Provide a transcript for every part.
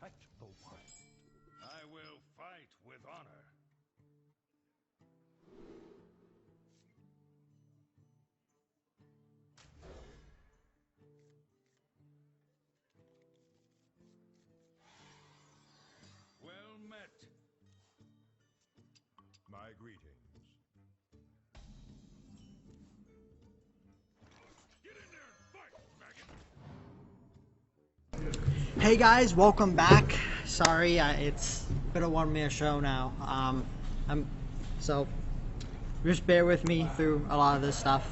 protect the wild. I will fight with honor. Well met. My greetings. Get in there and fight, maggot! Hey guys, welcome back. Sorry, it's been a 1 man show now. So just bear with me through a lot of this stuff.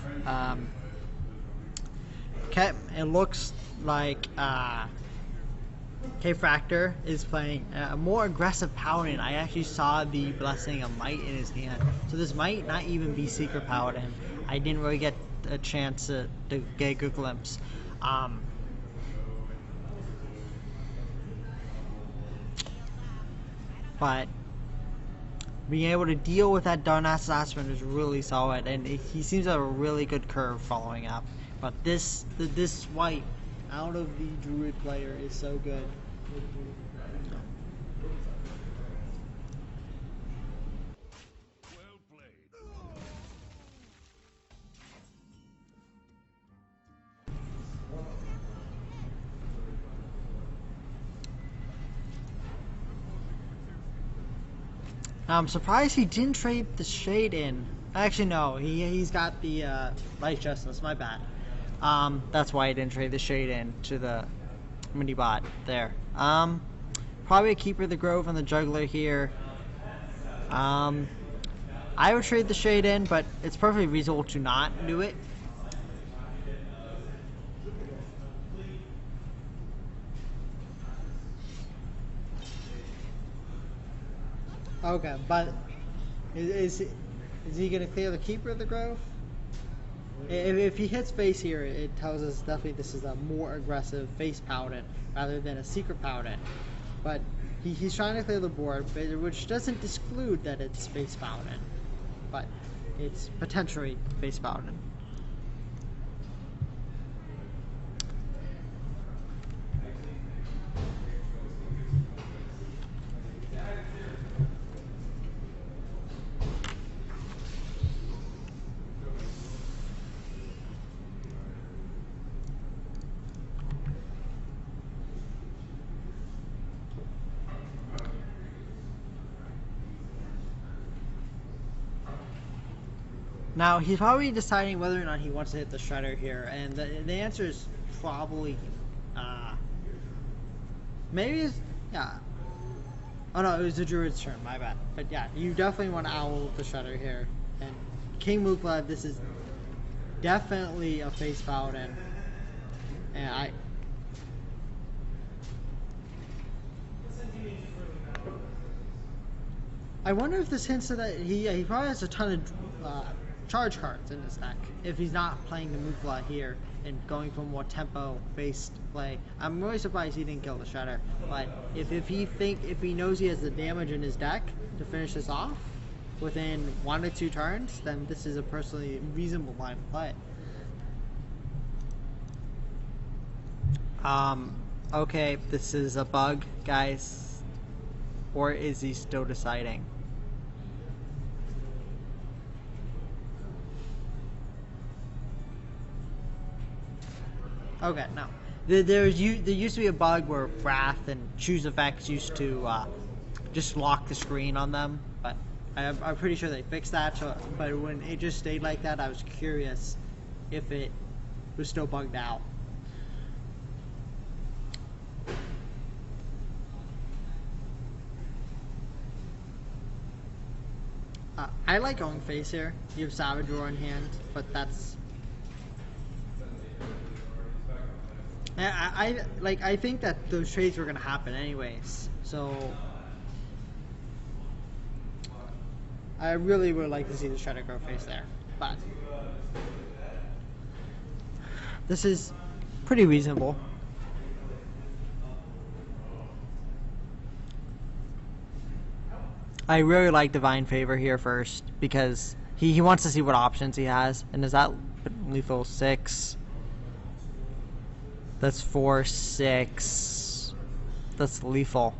Okay, it looks like Kfractor is playing a more aggressive Paladin. I actually saw the Blessing of Might in his hand, so this might not even be Secret Paladin. I didn't really get a chance to get a good glimpse. But being able to deal with that Darn Assassin is really solid, and he seems to have a really good curve following up. But this swipe out of the Druid player is so good. Well played. Now, I'm surprised he didn't trade the Shade in. Actually, no, he's got the Light Justice. My bad. That's why I didn't trade the Shade in to the mini bot there. Probably a Keeper of the Grove on the Juggler here. I would trade the Shade in, but it's perfectly reasonable to not do it. Okay, but is he gonna clear the Keeper of the Grove? If he hits face here, it tells us definitely this is a more aggressive face Paladin rather than a Secret Paladin. But he's trying to clear the board, which doesn't exclude that it's face Paladin, but it's potentially face Paladin. Now, he's probably deciding whether or not he wants to hit the Shredder here, and the answer is probably, maybe it's, yeah. Oh no, it was the Druid's turn, my bad. But yeah, you definitely want to owl the Shredder here. And King Mukla, this is definitely a face Paladin. And I wonder if this hints that he probably has a ton of charge cards in his deck if he's not playing the Mukla here and going for more tempo based play. I'm really surprised he didn't kill the Shredder, but if he knows he has the damage in his deck to finish this off within 1 to 2 turns, then this is a personally reasonable line of play. Okay, this is a bug, guys, or is he still deciding? Okay, no. There used to be a bug where Wrath and Choose Effects used to just lock the screen on them, but I'm pretty sure they fixed that. So, but when it just stayed like that, I was curious if it was still bugged out. I like going face here. You have Savage Roar in hand, but that's. I think that those trades were gonna happen anyways, so I really would like to see the Shredder go face there, but this is pretty reasonable. I really like Divine Favor here first because he wants to see what options he has, and is that lethal 6? That's 4, 6. that's lethal.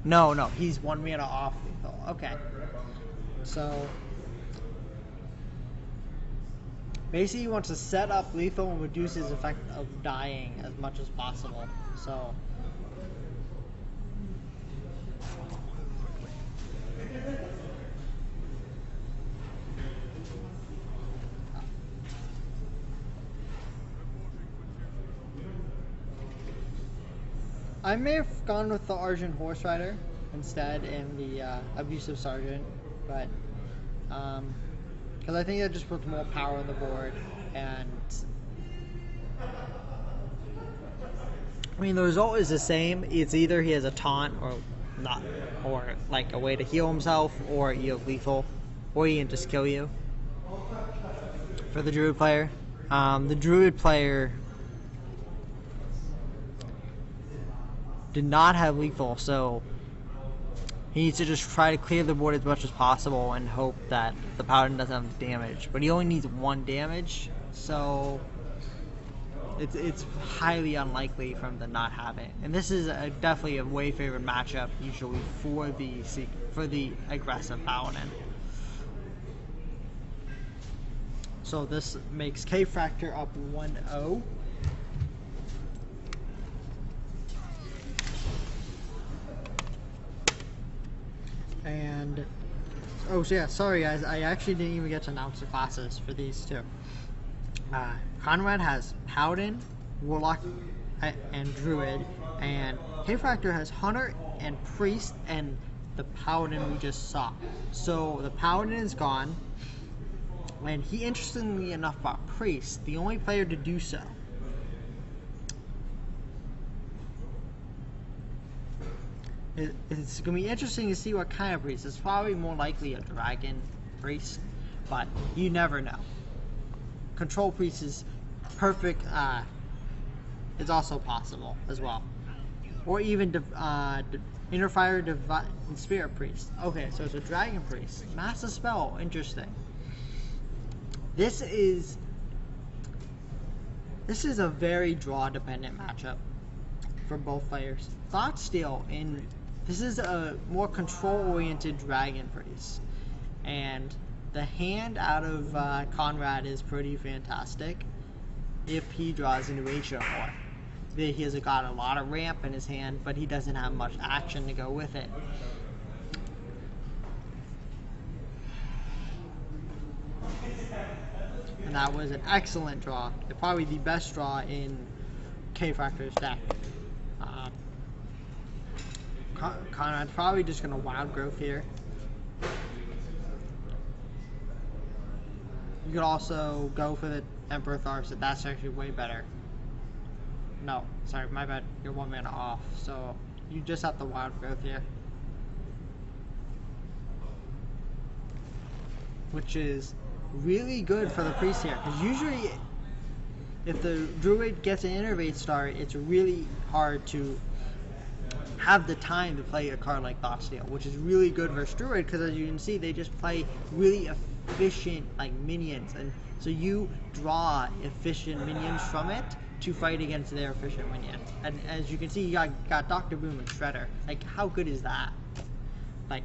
No, he's 1 mana off lethal. Okay. So basically he wants to set up lethal and reduce his effect of dying as much as possible. So I may have gone with the Argent Horse Rider instead in the Abusive Sergeant, but because I think that just puts more power on the board, and I mean the result is the same. It's either he has a taunt or not, or like a way to heal himself, or you have lethal, or he can just kill you. For the Druid player, the Druid player did not have lethal, so he needs to just try to clear the board as much as possible and hope that the Paladin doesn't have damage. But he only needs 1 damage, so it's highly unlikely for him to not have it. And this is definitely a way favored matchup usually for the aggressive Paladin. So this makes Kfractor up 1-0. And oh yeah, sorry guys, I actually didn't even get to announce the classes for these two. Conrad has Paladin, Warlock, and Druid, and Kfractor has Hunter and Priest and the Paladin we just saw. So the Paladin is gone, and he interestingly enough bought Priest, the only player to do so. It's going to be interesting to see what kind of priest. It's probably more likely a dragon priest, but you never know. Control priest is perfect. It's also possible as well. Or even Inner Fire Divine Spirit priest. Okay, so it's a dragon priest. Master spell. Interesting. This is a very draw dependent matchup for both players. Thoughtsteal in this is a more control-oriented dragon priest, and the hand out of Conrad is pretty fantastic if he draws into Ancient War. He has got a lot of ramp in his hand, but he doesn't have much action to go with it. And that was an excellent draw. Probably the best draw in Kfractor's deck. Conrad's probably just going to Wild Growth here. You could also go for the Emperor Tharset. That's actually way better. No, sorry, my bad. You're 1 mana off. So you just have the Wild Growth here. Which is really good for the Priest here. Because usually, if the Druid gets an Innervate start, it's really hard to have the time to play a card like Thoughtsteal, which is really good versus Druid, because as you can see, they just play really efficient like minions, and so you draw efficient minions from it to fight against their efficient minions. And as you can see, you got Dr. Boom and Shredder. Like, how good is that? Like,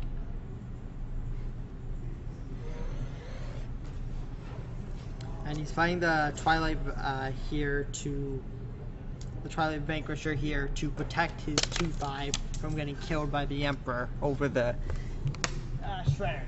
and he's fighting the Twilight the Twilight Vanquisher here to protect his 2/5 from getting killed by the Emperor over the Shredder.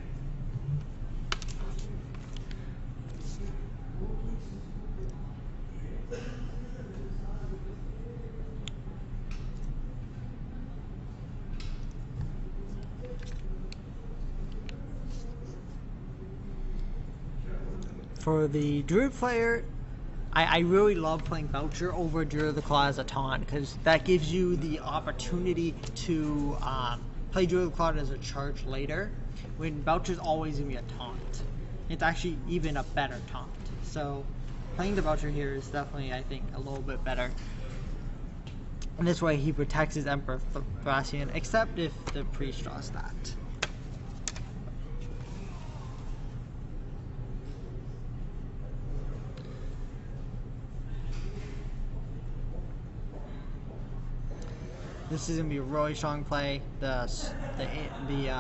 For the Druid player, I really love playing Belcher over Druid of the Claw as a taunt, because that gives you the opportunity to play Druid of the Claw as a charge later, when Belcher's always going to be a taunt. It's actually even a better taunt. So playing the Belcher here is definitely, I think, a little bit better. And this way he protects his Emperor Thracian, except if the Priest draws that. This is gonna be a really strong play. The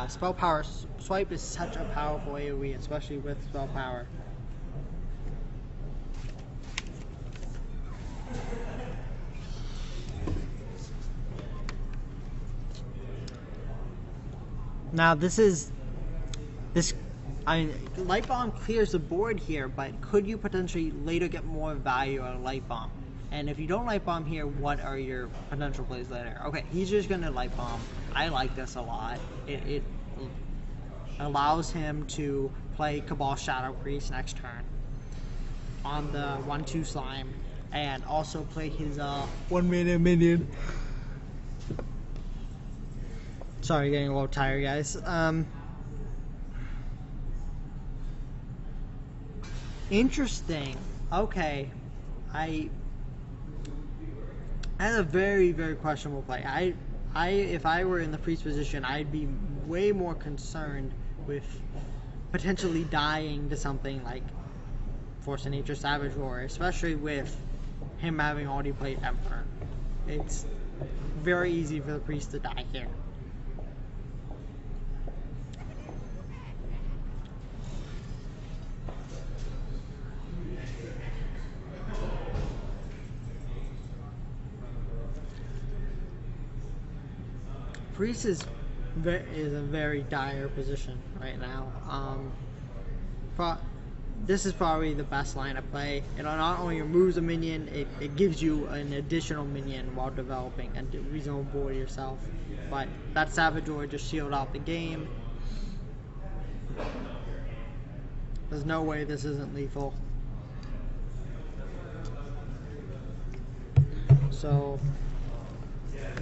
spell power swipe is such a powerful AoE, especially with spell power. Now Light Bomb clears the board here, but could you potentially later get more value out of Light Bomb? And if you don't Light Bomb here, what are your potential plays later? Okay, he's just gonna Light Bomb. I like this a lot. It allows him to play Cabal Shadow Priest next turn on the 1/2 slime, and also play his 1-mana minion. Sorry, getting a little tired, guys. Interesting. Okay, that's a very, very questionable play. If I were in the priest position, I'd be way more concerned with potentially dying to something like Force of Nature, Savage Roar, especially with him having already played Emperor. It's very easy for the priest to die here. Priest is a very dire position right now. This is probably the best line of play. It not only removes a minion, it gives you an additional minion while developing a reasonable board yourself. But that Savage Roar just sealed out the game. There's no way this isn't lethal. So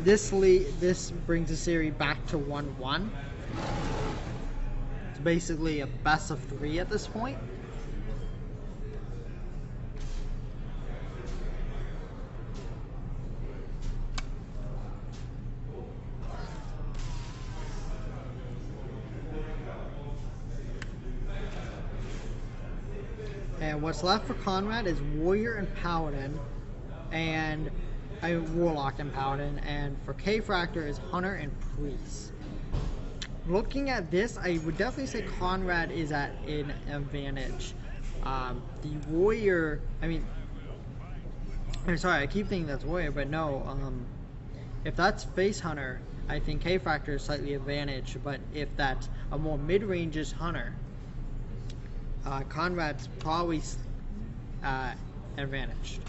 this brings the series back to 1-1. It's basically a best of 3 at this point. And what's left for Conrad is Warrior and Paladin, and a Warlock and Paladin, and for Kfractor is Hunter and Priest. Looking at this, I would definitely say Conrad is at an advantage. The Warrior, I'm sorry, I keep thinking that's Warrior, but no. If that's Face Hunter, I think Kfractor is slightly advantage, but if that's a more mid-range Hunter, Conrad's probably advantaged.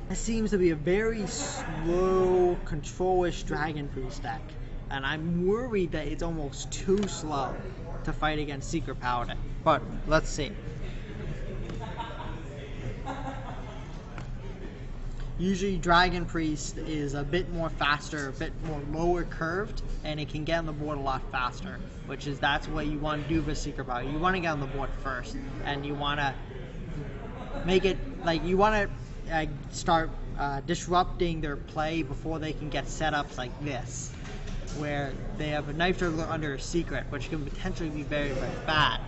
It seems to be a very slow, control-ish Dragon Priest deck, and I'm worried that it's almost too slow to fight against Secret Paladin. But let's see. Usually Dragon Priest is a bit more faster, a bit more lower curved, and it can get on the board a lot faster, that's what you want to do with Secret Paladin. You want to get on the board first, and you want to make it, you want to start disrupting their play before they can get setups like this, where they have a Knife Juggler under a Secret, which can potentially be very, very bad.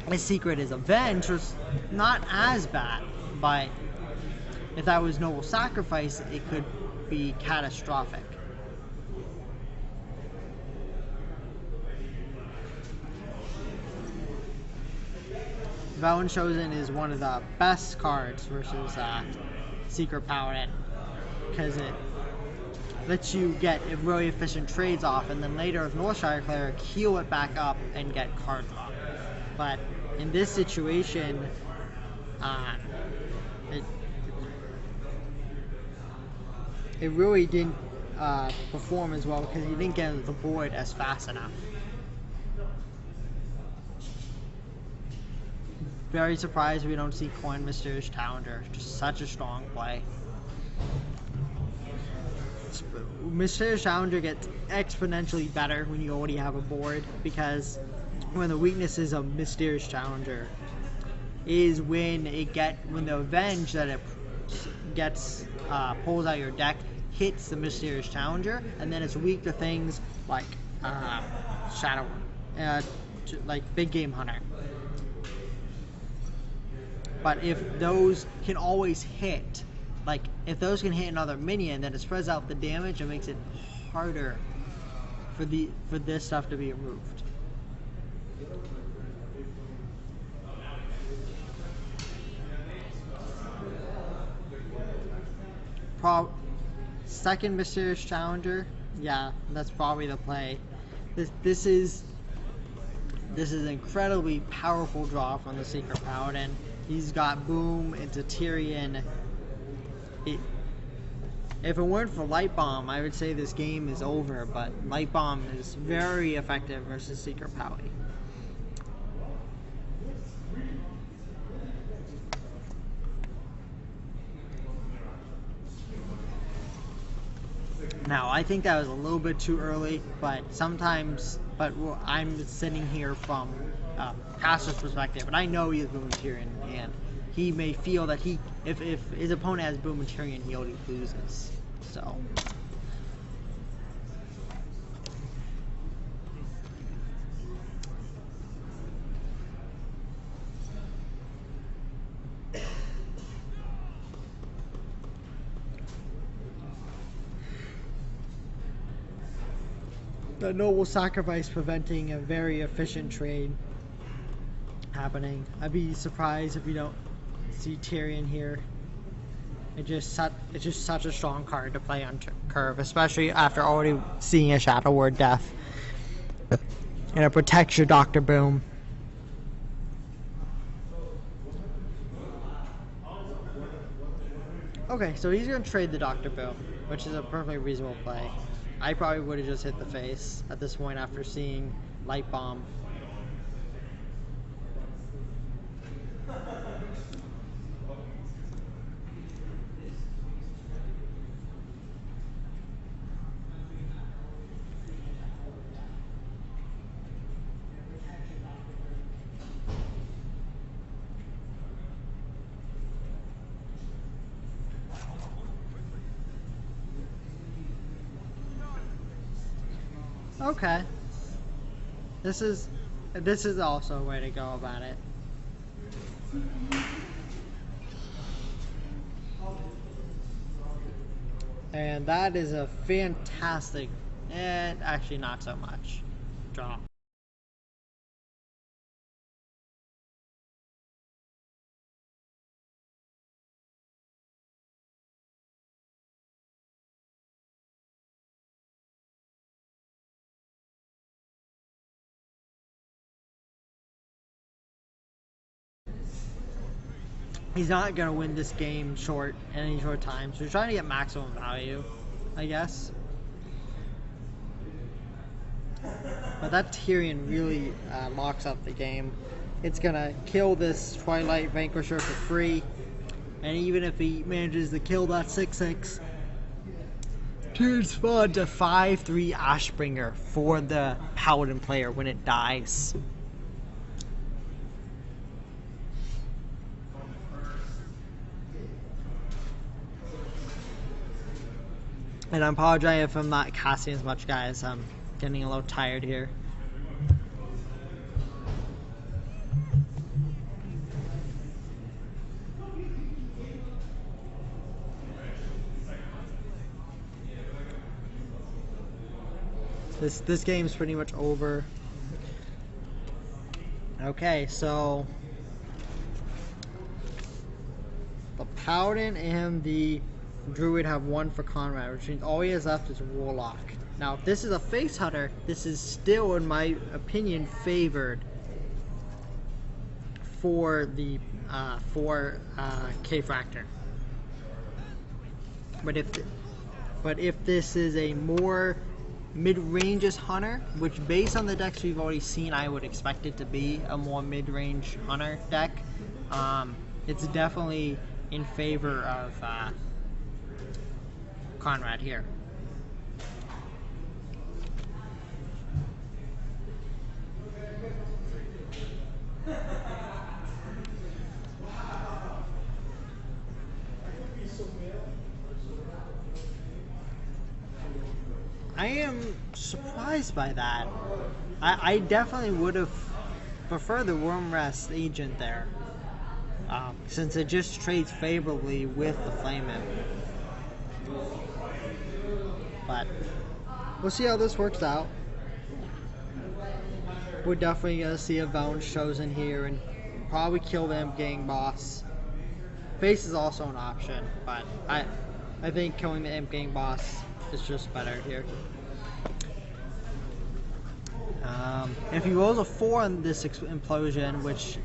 This Secret is Avenge, which is not as bad, but if that was Noble Sacrifice, it could be catastrophic. Velen Chosen is one of the best cards versus Secret Paladin, because it lets you get really efficient trades off, and then later with Northshire Cleric, heal it back up and get card draw. But in this situation, it really didn't perform as well because you didn't get the board as fast enough. Very surprised we don't see Coin Mysterious Challenger. Just such a strong play. Mysterious Challenger gets exponentially better when you already have a board, because one of the weaknesses of Mysterious Challenger is when the Avenge that it gets pulls out your deck hits the Mysterious Challenger, and then it's weak to things like like Big Game Hunter. But if those can always hit, like if those can hit another minion, then it spreads out the damage and makes it harder for this stuff to be removed. Second Mysterious Challenger, yeah, that's probably the play. This is an incredibly powerful draw from the Secret Paladin. He's got Boom into Tyrion. If it weren't for Light Bomb, I would say this game is over, but Light Bomb is very effective versus Secret Paly. Now, I think that was a little bit too early, but I'm sitting here from Caster's perspective, and I know he has Boom and Tyrion, and he may feel that if his opponent has Boom and Tyrion, he already loses. So. The noble sacrifice preventing a very efficient trade happening. I'd be surprised if we don't see Tyrion here. It's just such a strong card to play on curve, especially after already seeing a Shadow Word Death. And it protects your Dr. Boom. Okay, so he's going to trade the Dr. Boom, which is a perfectly reasonable play. I probably would have just hit the face at this point after seeing Light Bomb. Okay. This is also a way to go about it. And that is a fantastic, and actually not so much, draw. He's not going to win this game in any short time, so he's trying to get maximum value, I guess. But that Tyrion really locks up the game. It's going to kill this Twilight Vanquisher for free, and even if he manages to kill that 6/6, Tyrion spawned a 5/3 Ashbringer for the Paladin player when it dies. And I apologize if I'm not casting as much, guys. I'm getting a little tired here. This game's pretty much over. Okay, so the Paladin and the Druid have one for Conrad, which means all he has left is Warlock. Now, if this is a face hunter, this is still, in my opinion, favored for the Kfractor. But if this is a more mid-range hunter, which based on the decks we've already seen, I would expect it to be a more mid-range hunter deck. It's definitely in favor of Conrad here. I am surprised by that. I definitely would have preferred the Worm Rest agent there. since it just trades favorably with the Flame Imp. But we'll see how this works out. We're definitely going to see a Valence chosen here and probably kill the Imp Gang boss. Base is also an option, but I think killing the Imp Gang boss is just better here. If he rolls a 4 on this implosion, which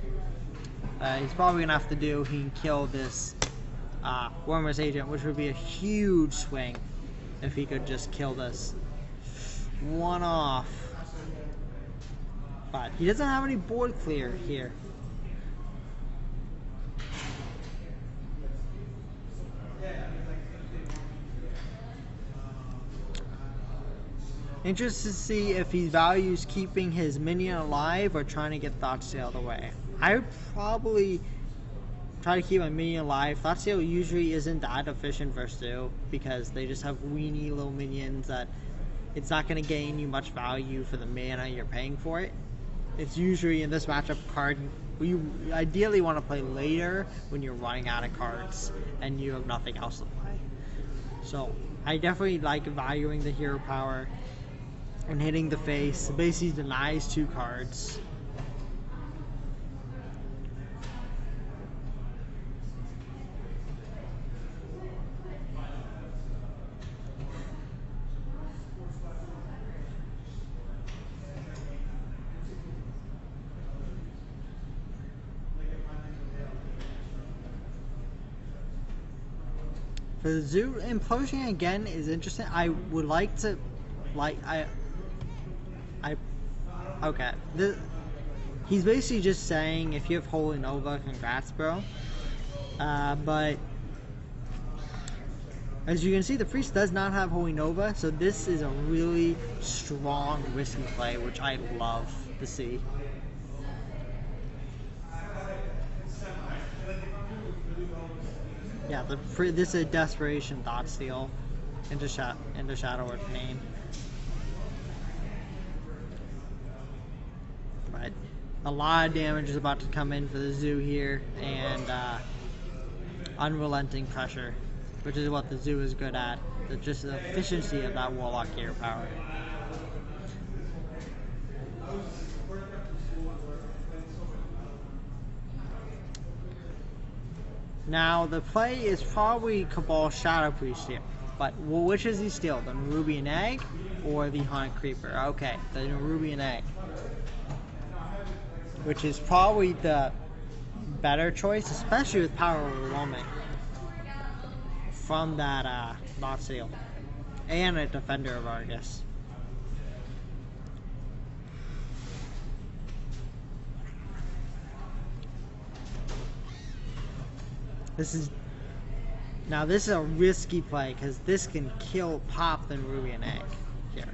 he's probably going to have to do, he can kill this Wormer's Agent, which would be a huge swing if he could just kill this one off. But he doesn't have any board clear here. Interested to see if he values keeping his minion alive or trying to get Thoughtseal out of the way. I would probably try to keep my minion alive. Thoughtseal usually isn't that efficient versus Zoo because they just have weenie little minions that it's not going to gain you much value for the mana you're paying for it. It's usually in this matchup card you ideally want to play later when you're running out of cards and you have nothing else to play. So I definitely like valuing the hero power and hitting the face. Basically denies 2 cards. For the Zoo, implosion again is interesting. I would like to, okay. He's basically just saying if you have Holy Nova, congrats, bro. But as you can see, the Priest does not have Holy Nova, so this is a really strong risky play, which I love to see. Yeah, this is a Desperation Thoughtseal into Shadow or Pain. But a lot of damage is about to come in for the Zoo here, and unrelenting pressure, which is what the Zoo is good at. Just the efficiency of that Warlock hero power. Now, the play is probably Cabal Shadow Priest here, but which is he steal? The Nerubian Egg or the Haunted Creeper? Okay, the Nerubian Egg, which is probably the better choice, especially with Power Overwhelming from that Thoughtseal and a Defender of Argus. This is a risky play because this can pop the Nerubian Egg here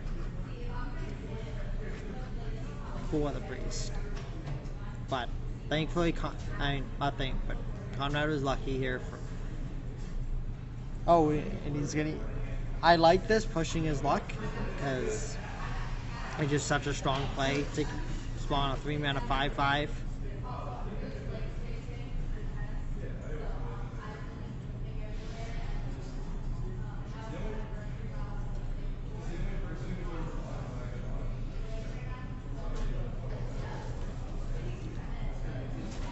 for the Priest. But thankfully, but Conrad was lucky here. And he's gonna. I like this pushing his luck because it's just such a strong play. Take spawn a 3-mana 5/5.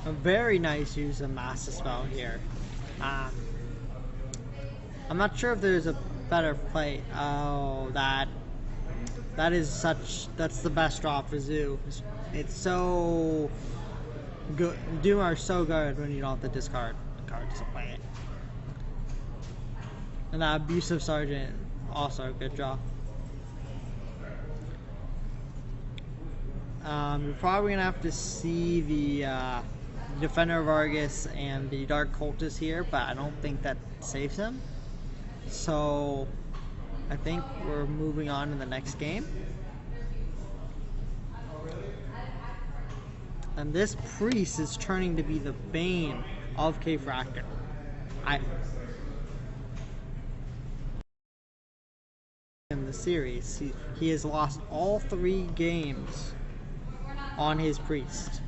A very nice use of Master Spell here. I'm not sure if there's a better play. Oh, that's the best draw for Zoo. It's so good. Doom are so good when you don't have to discard the cards to play it. And that Abusive Sergeant, also a good draw. You're probably gonna have to see the Defender of Argus and the Dark Cultist here, but I don't think that saves him. So I think we're moving on to the next game. And this Priest is turning to be the bane of Kfractor. In the series, he has lost all 3 games on his Priest.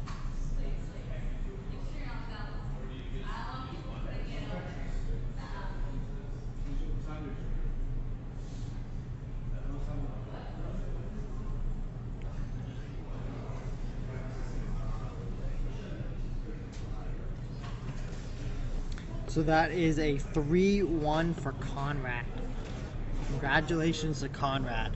So that is a 3-1 for Conrad. Congratulations to Conrad.